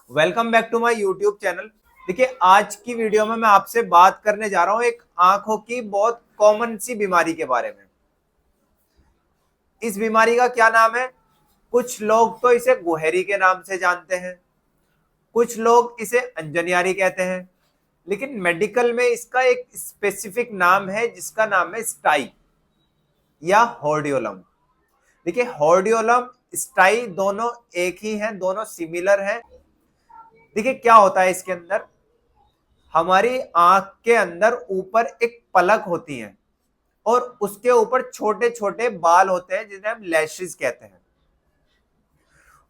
Welcome back to my YouTube channel. देखिए, आज की वीडियो में मैं आपसे बात करने जा रहा हूं एक आंखों की बहुत कॉमन सी बीमारी के बारे में। इस बीमारी का क्या नाम है? कुछ लोग तो इसे गुहेरी के नाम से जानते हैं, कुछ लोग इसे अंजनियारी कहते हैं, लेकिन मेडिकल में इसका एक स्पेसिफिक नाम है जिसका नाम है स्टाई या हॉर्डियोलम। देखिए, हॉर्डियोलम स्टाई दोनों एक ही हैं, दोनों सिमिलर हैं। देखिए क्या होता है इसके अंदर, हमारी आंख के अंदर ऊपर एक पलक होती है और उसके ऊपर छोटे छोटे बाल होते हैं जिन्हें हम लैशेस कहते हैं।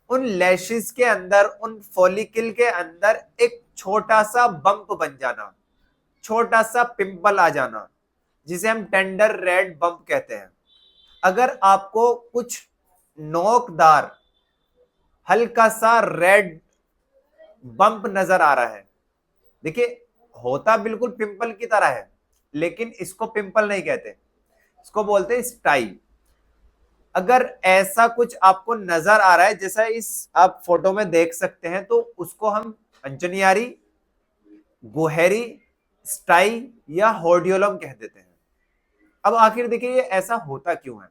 उन लैशेस के अंदर, उन फॉलिकल के अंदर एक छोटा सा बम्प बन जाना, छोटा सा पिंपल आ जाना, जिसे हम टेंडर रेड बम्प कहते हैं। अगर आपको कुछ नोकदार हल्का सा रेड बम्प नजर आ रहा है, देखिए होता बिल्कुल पिंपल की तरह है, लेकिन इसको पिंपल नहीं कहते, इसको बोलते हैं स्टाई। अगर ऐसा कुछ आपको नजर आ रहा है जैसा इस आप फोटो में देख सकते हैं, तो उसको हम अंजनियारी, गुहेरी, स्टाई या हॉर्डियोलम कह देते हैं। अब आखिर देखिए ये ऐसा होता क्यों है?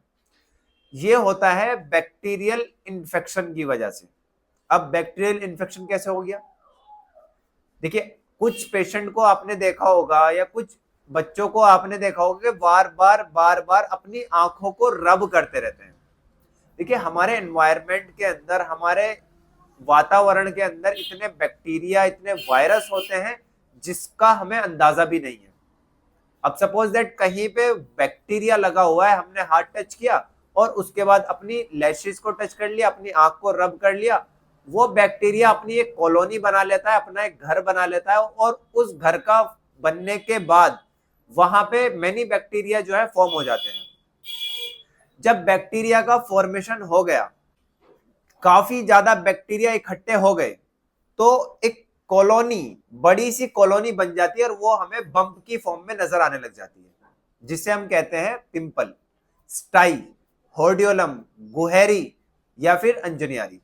ये होता है बैक्टीरियल इन्फेक्शन की वजह से। अब बैक्टीरियल इन्फेक्शन कैसे हो गया? देखिए, कुछ पेशेंट को आपने देखा होगा या कुछ बच्चों को आपने देखा होगा कि बार बार अपनी आंखों को रब करते रहते हैं। देखिए, हमारे एनवायरनमेंट के अंदर, हमारे वातावरण के अंदर इतने बैक्टीरिया, इतने वायरस होते हैं जिसका हमें अंदाजा भी नहीं है। अब सपोज दैट कहीं पे बैक्टीरिया लगा हुआ है, हमने हाथ टच किया और उसके बाद अपनी लैशेस को टच कर लिया, अपनी आंख को रब कर लिया, वो बैक्टीरिया अपनी एक कॉलोनी बना लेता है, अपना एक घर बना लेता है और उस घर का बनने के बाद वहां पे मेनी बैक्टीरिया जो है फॉर्म हो जाते हैं। जब बैक्टीरिया का फॉर्मेशन हो गया, काफी ज्यादा बैक्टीरिया इकट्ठे हो गए, तो एक कॉलोनी, बड़ी सी कॉलोनी बन जाती है और वो हमें बम्प की फॉर्म में नजर आने लग जाती है, जिसे हम कहते हैं पिंपल, स्टाई, हॉर्डियोलम, गुहेरी या फिर अंजनियारी।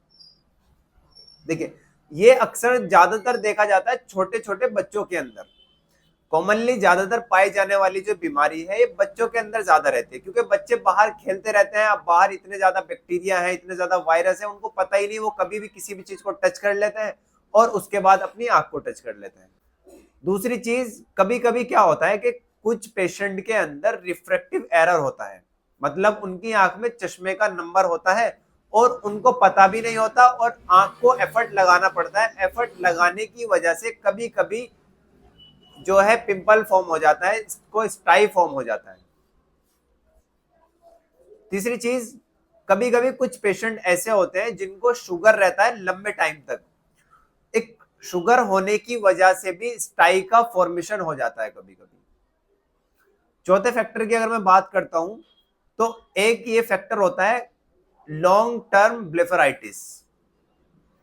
देखिए, ये अक्सर ज्यादातर देखा जाता है छोटे छोटे बच्चों के अंदर। कॉमनली ज्यादातर पाई जाने वाली जो बीमारी है ये बच्चों के अंदर ज्यादा रहती है, क्योंकि बच्चे बाहर खेलते रहते हैं। अब बाहर इतने ज्यादा बैक्टीरिया है, इतने ज्यादा वायरस है, उनको पता ही नहीं, वो कभी भी किसी भी चीज को टच कर लेते हैं और उसके बाद अपनी आंख को टच कर लेते हैं। दूसरी चीज, कभी कभी क्या होता है कि कुछ पेशेंट के अंदर रिफ्रैक्टिव एरर होता है, मतलब उनकी आंख में चश्मे का नंबर होता है और उनको पता भी नहीं होता और आंख को एफर्ट लगाना पड़ता है। एफर्ट लगाने की वजह से कभी कभी जो है पिंपल फॉर्म हो जाता है, इसको स्टाई फॉर्म हो जाता है। तीसरी चीज, कभी कभी कुछ पेशेंट ऐसे होते हैं जिनको शुगर रहता है लंबे टाइम तक, एक शुगर होने की वजह से भी स्टाई का फॉर्मेशन हो जाता है कभी कभी। चौथे फैक्टर की अगर मैं बात करता हूं, तो एक ये फैक्टर होता है लॉन्ग टर्म ब्लेफराइटिस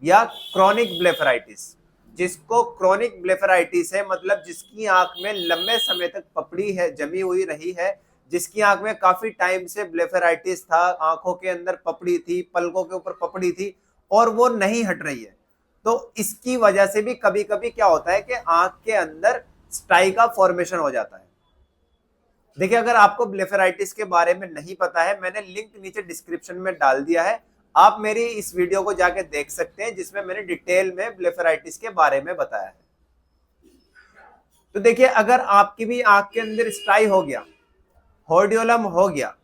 या क्रॉनिक ब्लेफराइटिस। जिसको क्रॉनिक ब्लेफराइटिस है, मतलब जिसकी आंख में लंबे समय तक पपड़ी है, जमी हुई रही है, जिसकी आंख में काफी टाइम से ब्लेफराइटिस था, आंखों के अंदर पपड़ी थी, पलकों के ऊपर पपड़ी थी और वो नहीं हट रही है, तो इसकी वजह से भी कभी कभी क्या होता है कि आंख के अंदर स्टाई का फॉर्मेशन हो जाता है। देखिए, अगर आपको ब्लेफराइटिस के बारे में नहीं पता है, मैंने लिंक नीचे डिस्क्रिप्शन में डाल दिया है, आप मेरी इस वीडियो को जाके देख सकते हैं जिसमें मैंने डिटेल में ब्लेफराइटिस के बारे में बताया है। तो देखिए, अगर आपकी भी आंख के अंदर स्टाई हो गया, हॉर्डियोलम हो गया,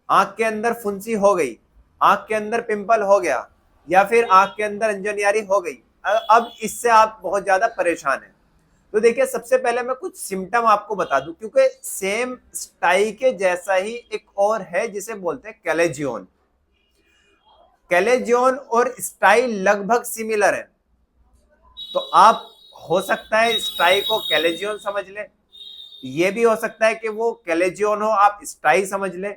आंख के अंदर फुंसी हो गई, आंख के अंदर पिंपल हो गया या फिर आंख के अंदर अंजनियारी हो गई, अब इससे आप बहुत ज्यादा परेशान हैं, तो देखिए सबसे पहले मैं कुछ सिम्टम आपको बता दूं, क्योंकि सेम स्टाई के जैसा ही एक और है जिसे बोलते हैं कैलेजियन। कैलेजियन और स्टाई लगभग सिमिलर है, तो आप हो सकता है स्टाई को कैलेजियन समझ ले, ये भी हो सकता है कि वो कैलेजियन हो आप स्टाई समझ ले।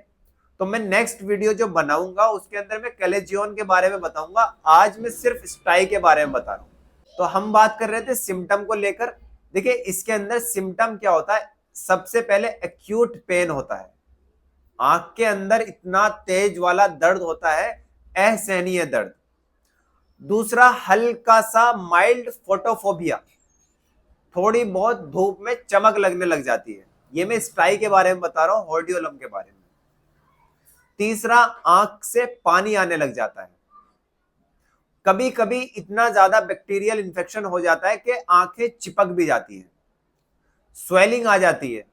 तो मैं नेक्स्ट वीडियो जो बनाऊंगा उसके अंदर मैं कैलेजियन के बारे में बताऊंगा, आज मैं सिर्फ स्टाई के बारे में बता रहा हूं। तो हम बात कर रहे थे सिम्टम को लेकर। देखिए, इसके अंदर सिम्टम क्या होता है? सबसे पहले एक्यूट पेन होता है, आंख के अंदर इतना तेज वाला दर्द होता है, असहनीय दर्द। दूसरा हल्का सा माइल्ड फोटोफोबिया, थोड़ी बहुत धूप में चमक लगने लग जाती है। ये मैं स्टाई के बारे में बता रहा हूं, हॉर्डियोलम के बारे में। तीसरा, आंख से पानी आने लग जाता है। कभी कभी इतना ज्यादा बैक्टीरियल इन्फेक्शन हो जाता है कि आंखें चिपक भी जाती हैं, स्वेलिंग आ जाती है।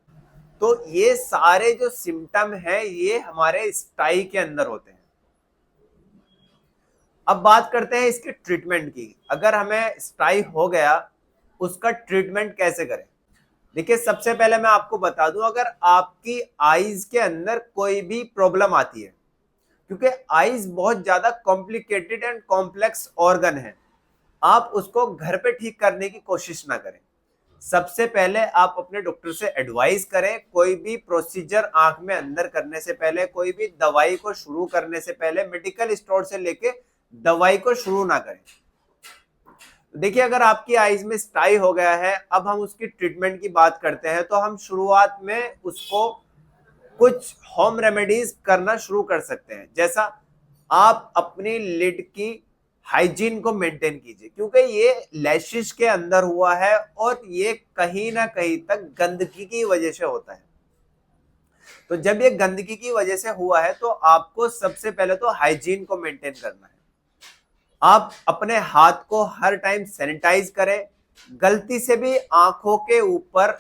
तो ये सारे जो सिम्टम है ये हमारे स्टाई के अंदर होते हैं। अब बात करते हैं इसके ट्रीटमेंट की। अगर हमें स्टाई हो गया, उसका ट्रीटमेंट कैसे करें? देखिए, सबसे पहले मैं आपको बता दूं, अगर आपकी आईज के अंदर कोई भी प्रॉब्लम आती है, क्योंकि आईज बहुत ज्यादा कॉम्प्लिकेटेड एंड कॉम्प्लेक्स ऑर्गन है, आप उसको घर पे ठीक करने की कोशिश ना करें। सबसे पहले आप अपने डॉक्टर से एडवाइस करें। कोई भी प्रोसीजर आंख में अंदर करने से पहले, कोई भी दवाई को शुरू करने से पहले मेडिकल स्टोर से लेके दवाई को शुरू ना करें। देखिए, अगर आपकी आईज में स्टाई हो गया है, अब हम उसकी ट्रीटमेंट की बात करते हैं। तो हम शुरुआत में उसको कुछ होम रेमेडीज करना शुरू कर सकते हैं। जैसा, आप अपनी लिड की हाइजीन को मेंटेन कीजिए, क्योंकि ये लैशिस के अंदर हुआ है और ये कहीं ना कहीं तक गंदगी की वजह से होता है। तो जब ये गंदगी की वजह से हुआ है तो आपको सबसे पहले तो हाइजीन को मेंटेन करना है। आप अपने हाथ को हर टाइम सैनिटाइज करें। गलती से भी आंखों के ऊपर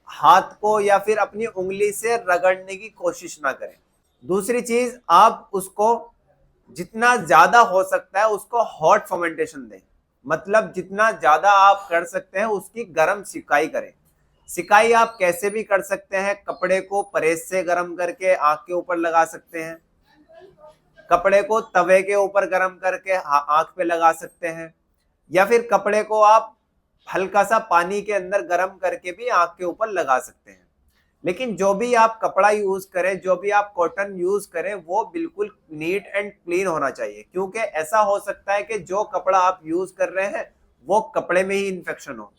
हाथ को या फिर अपनी उंगली से रगड़ने की कोशिश ना करें। दूसरी चीज, आप उसको जितना ज्यादा हो सकता है उसको हॉट फर्मेंटेशन दें। मतलब जितना ज्यादा आप कर सकते हैं उसकी गर्म सिकाई करें। सिकाई आप कैसे भी कर सकते हैं। कपड़े को प्रेस से गर्म करके आंख के ऊपर लगा सकते हैं, कपड़े को तवे के ऊपर गर्म करके आंख पे लगा सकते हैं, या फिर कपड़े को आप हल्का सा पानी के अंदर गर्म करके भी आंख के ऊपर लगा सकते हैं। लेकिन जो भी आप कपड़ा यूज करें, जो भी आप कॉटन यूज करें, वो बिल्कुल नीट एंड क्लीन होना चाहिए, क्योंकि ऐसा हो सकता है कि जो कपड़ा आप यूज कर रहे हैं वो कपड़े में ही इन्फेक्शन हो।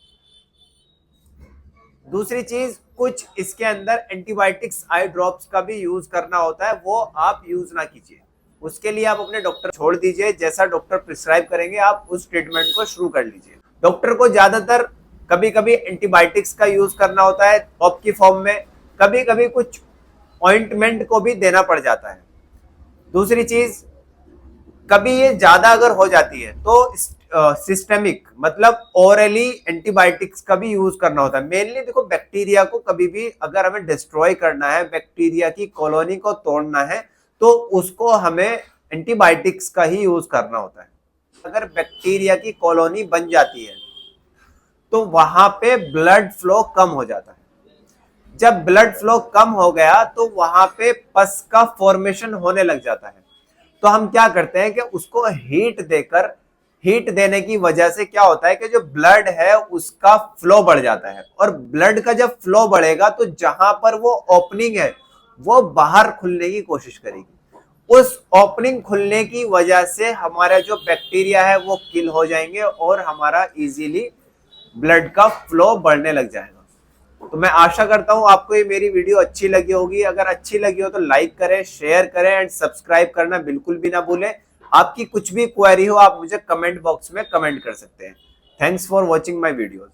दूसरी चीज, कुछ इसके अंदर एंटीबायोटिक्स आई ड्रॉप्स का भी यूज करना होता है, वो आप यूज ना कीजिए। उसके लिए आप अपने डॉक्टर छोड़ दीजिए, जैसा डॉक्टर प्रिस्क्राइब करेंगे आप उस ट्रीटमेंट को शुरू कर लीजिए। डॉक्टर को ज्यादातर कभी कभी एंटीबायोटिक्स का यूज करना होता है ऑप की फॉर्म में, कभी कभी कुछ ऑइंटमेंट को भी देना पड़ जाता है। दूसरी चीज, कभी ये ज्यादा अगर हो जाती है तो सिस्टेमिक मतलब ओरली एंटीबायोटिक्स का भी यूज करना होता है। मेनली देखो, बैक्टीरिया को कभी भी अगर हमें डिस्ट्रॉय करना है, बैक्टीरिया की कॉलोनी को तोड़ना है, तो उसको हमें एंटीबायोटिक्स का ही यूज करना होता है। अगर बैक्टीरिया की कॉलोनी बन जाती है तो वहां पे ब्लड फ्लो कम हो जाता है। जब ब्लड फ्लो कम हो गया तो वहां पे पस का फॉर्मेशन होने लग जाता है। तो हम क्या करते हैं कि उसको हीट देकर, हीट देने की वजह से क्या होता है कि जो ब्लड है उसका फ्लो बढ़ जाता है, और ब्लड का जब फ्लो बढ़ेगा तो जहां पर वो ओपनिंग है वो बाहर खुलने की कोशिश करेगी। उस ओपनिंग खुलने की वजह से हमारा जो बैक्टीरिया है वो किल हो जाएंगे और हमारा इजीली ब्लड का फ्लो बढ़ने लग जाएगा। तो मैं आशा करता हूं आपको ये मेरी वीडियो अच्छी लगी होगी। अगर अच्छी लगी हो तो लाइक करें, शेयर करें एंड सब्सक्राइब करना बिल्कुल भी ना भूलें। आपकी कुछ भी क्वेरी हो आप मुझे कमेंट बॉक्स में कमेंट कर सकते हैं। Thanks for watching my videos.